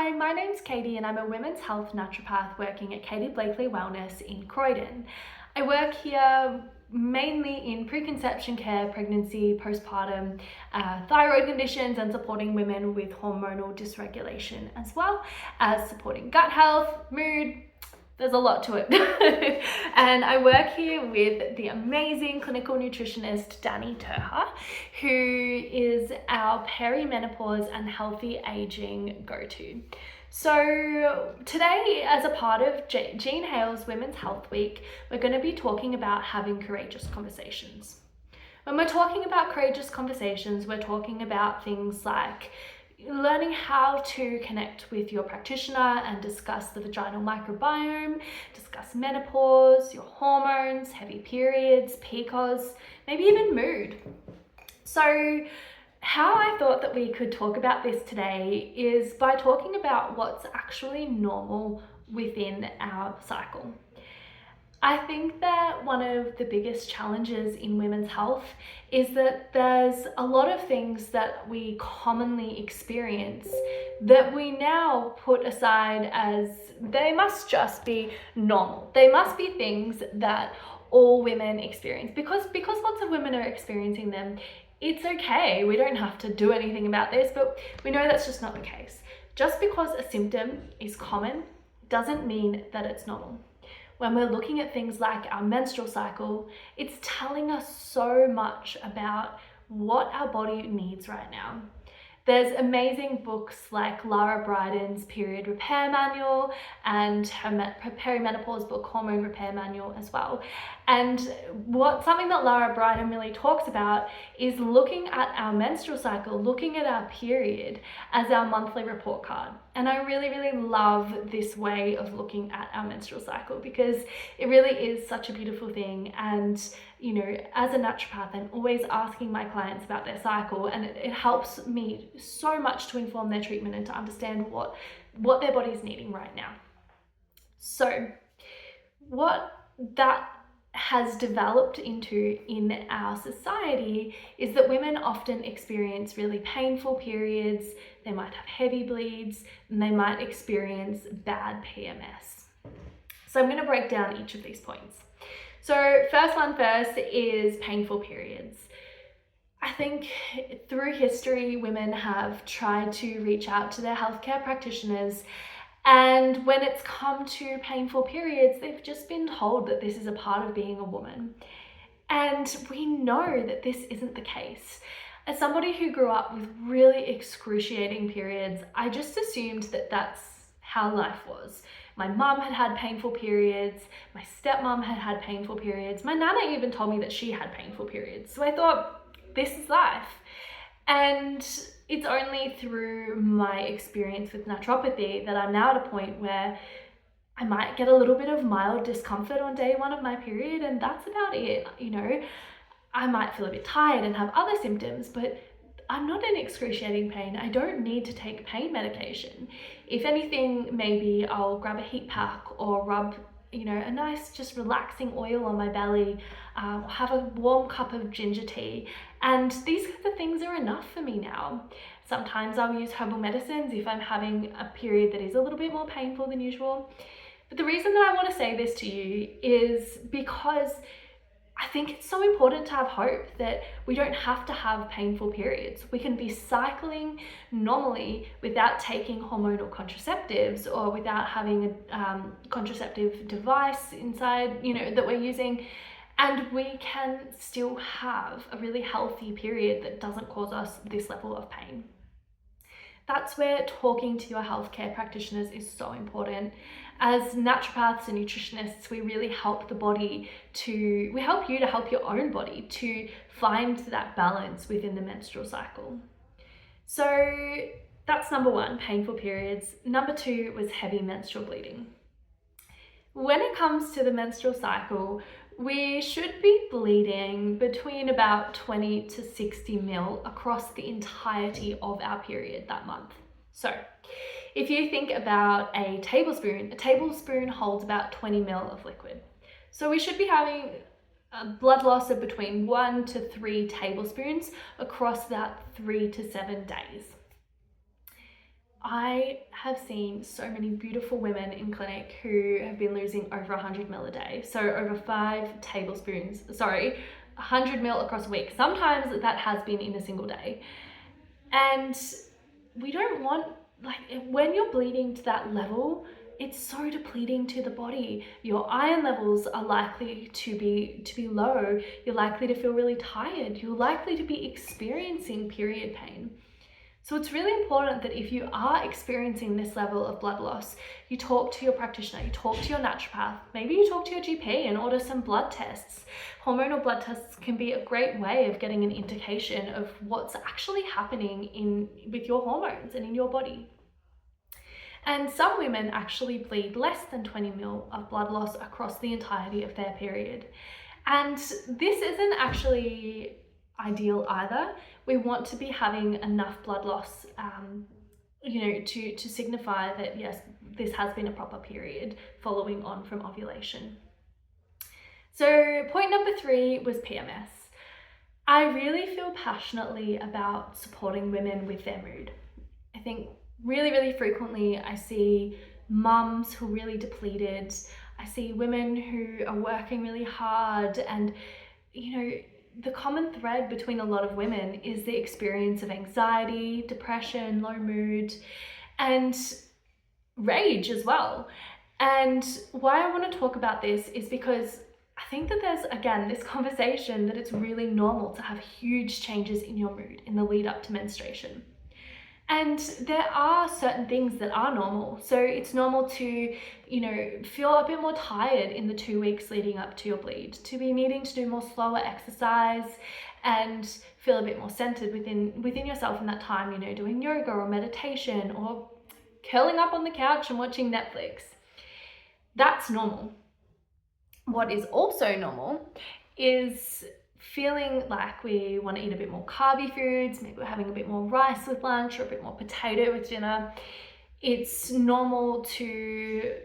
Hi, my name's Katie and I'm a women's health naturopath working at Katie Blakely Wellness in Croydon. I work here mainly in preconception care, pregnancy, postpartum, thyroid conditions, and supporting women with hormonal dysregulation, as well as supporting gut health, mood. There's a lot to it. And I work here with the amazing clinical nutritionist Dani I, who is our perimenopause and healthy aging go-to. So today, as a part of Jean Hale's Women's Health Week, we're going to be talking about having courageous conversations. When we're talking about courageous conversations, we're talking about things like learning how to connect with your practitioner and discuss the vaginal microbiome, discuss menopause, your hormones, heavy periods, PCOS, maybe even mood. So how I thought that we could talk about this today is by talking about what's actually normal within our cycle. I think that one of the biggest challenges in women's health is that there's a lot of things that we commonly experience that we now put aside as they must just be normal. They must be things that all women experience because lots of women are experiencing them. It's okay. We don't have to do anything about this, but we know that's just not the case. Just because a symptom is common doesn't mean that it's normal. When we're looking at things like our menstrual cycle, it's telling us so much about what our body needs right now. There's amazing books like Lara Brydon's Period Repair Manual and her perimenopause book, Hormone Repair Manual, as well. And something that Lara Brydon really talks about is looking at our menstrual cycle, looking at our period as our monthly report card. And I really, really love this way of looking at our menstrual cycle because it really is such a beautiful thing. And you know, as a naturopath, I'm always asking my clients about their cycle, and it helps me so much to inform their treatment and to understand what their body's needing right now. So what that has developed into in our society is that women often experience really painful periods, they might have heavy bleeds, and they might experience bad PMS. So I'm going to break down each of these points. So first is painful periods. I think through history, women have tried to reach out to their healthcare practitioners, and when it's come to painful periods, they've just been told that this is a part of being a woman. And we know that this isn't the case. As somebody who grew up with really excruciating periods, I just assumed that that's how life was. My mum had painful periods, my stepmom had painful periods, my nana even told me that she had painful periods. So I thought, this is life. And it's only through my experience with naturopathy that I'm now at a point where I might get a little bit of mild discomfort on day one of my period, and that's about it. You know, I might feel a bit tired and have other symptoms, but I'm not in excruciating pain. I don't need to take pain medication. If anything, maybe I'll grab a heat pack or rub, you know, a nice just relaxing oil on my belly, have a warm cup of ginger tea. And these kinds of things are enough for me now. Sometimes I'll use herbal medicines if I'm having a period that is a little bit more painful than usual. But the reason that I want to say this to you is because I think it's so important to have hope that we don't have to have painful periods. We can be cycling normally without taking hormonal contraceptives or without having a contraceptive device inside, you know, that we're using. And we can still have a really healthy period that doesn't cause us this level of pain. That's where talking to your healthcare practitioners is so important. As naturopaths and nutritionists, we really help we help you to help your own body to find that balance within the menstrual cycle. So that's number one, painful periods. Number two was heavy menstrual bleeding. When it comes to the menstrual cycle, we should be bleeding between about 20 to 60 ml across the entirety of our period that month. So if you think about a tablespoon holds about 20 ml of liquid. So we should be having a blood loss of between 1 to 3 tablespoons across that 3 to 7 days. I have seen so many beautiful women in clinic who have been losing over 100 ml a day. So over 5 tablespoons, 100 ml across a week. Sometimes that has been in a single day. And we don't want, like, when you're bleeding to that level, it's so depleting to the body. Your iron levels are likely to be low. You're likely to feel really tired. You're likely to be experiencing period pain. So it's really important that if you are experiencing this level of blood loss, you talk to your practitioner, you talk to your naturopath, maybe you talk to your GP and order some blood tests. Hormonal blood tests can be a great way of getting an indication of what's actually happening with your hormones and in your body. And some women actually bleed less than 20 ml of blood loss across the entirety of their period. And this isn't actually ideal either. We want to be having enough blood loss, to signify that yes, this has been a proper period following on from ovulation. So point number 3 was PMS. I really feel passionately about supporting women with their mood. I think really frequently I see mums who are really depleted. I see women who are working really hard, and the common thread between a lot of women is the experience of anxiety, depression, low mood, and rage as well. And why I want to talk about this is because I think that there's, again, this conversation that it's really normal to have huge changes in your mood in the lead up to menstruation. And there are certain things that are normal. So it's normal to, feel a bit more tired in the 2 weeks leading up to your bleed, to be needing to do more slower exercise and feel a bit more centered within yourself in that time, doing yoga or meditation or curling up on the couch and watching Netflix. That's normal. What is also normal is feeling like we want to eat a bit more carby foods, maybe we're having a bit more rice with lunch or a bit more potato with dinner. It's normal to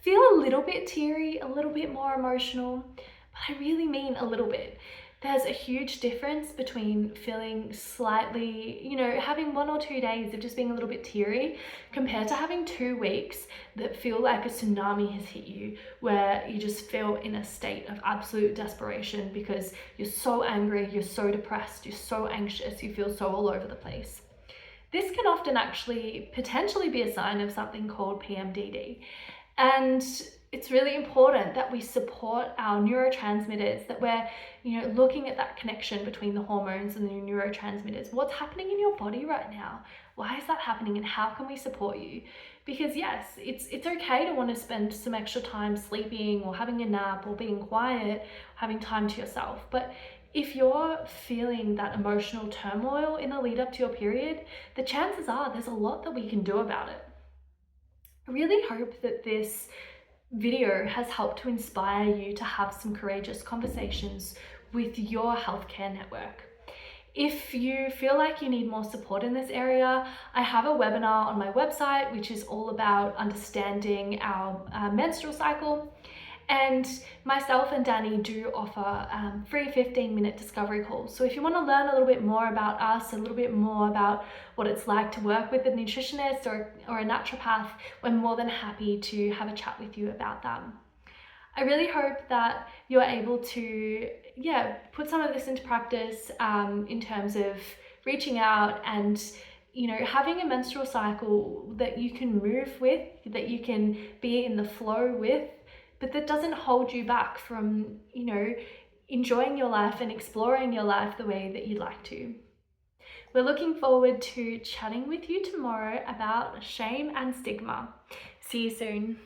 feel a little bit teary, a little bit more emotional, but I really mean a little bit. There's a huge difference between feeling slightly, having 1 or 2 days of just being a little bit teary compared to having 2 weeks that feel like a tsunami has hit you, where you just feel in a state of absolute desperation because you're so angry, you're so depressed, you're so anxious, you feel so all over the place. This can often actually potentially be a sign of something called PMDD. And it's really important that we support our neurotransmitters, that we're, looking at that connection between the hormones and the neurotransmitters. What's happening in your body right now? Why is that happening, and how can we support you? Because yes, it's okay to want to spend some extra time sleeping or having a nap or being quiet, having time to yourself. But if you're feeling that emotional turmoil in the lead up to your period, the chances are there's a lot that we can do about it. I really hope that this video has helped to inspire you to have some courageous conversations with your healthcare network. If you feel like you need more support in this area, I have a webinar on my website which is all about understanding our menstrual cycle. And myself and Dani do offer free 15-minute discovery calls. So if you want to learn a little bit more about us, a little bit more about what it's like to work with a nutritionist or a naturopath, we're more than happy to have a chat with you about that. I really hope that you're able to, put some of this into practice in terms of reaching out and having a menstrual cycle that you can move with, that you can be in the flow with, but that doesn't hold you back from, enjoying your life and exploring your life the way that you'd like to. We're looking forward to chatting with you tomorrow about shame and stigma. See you soon.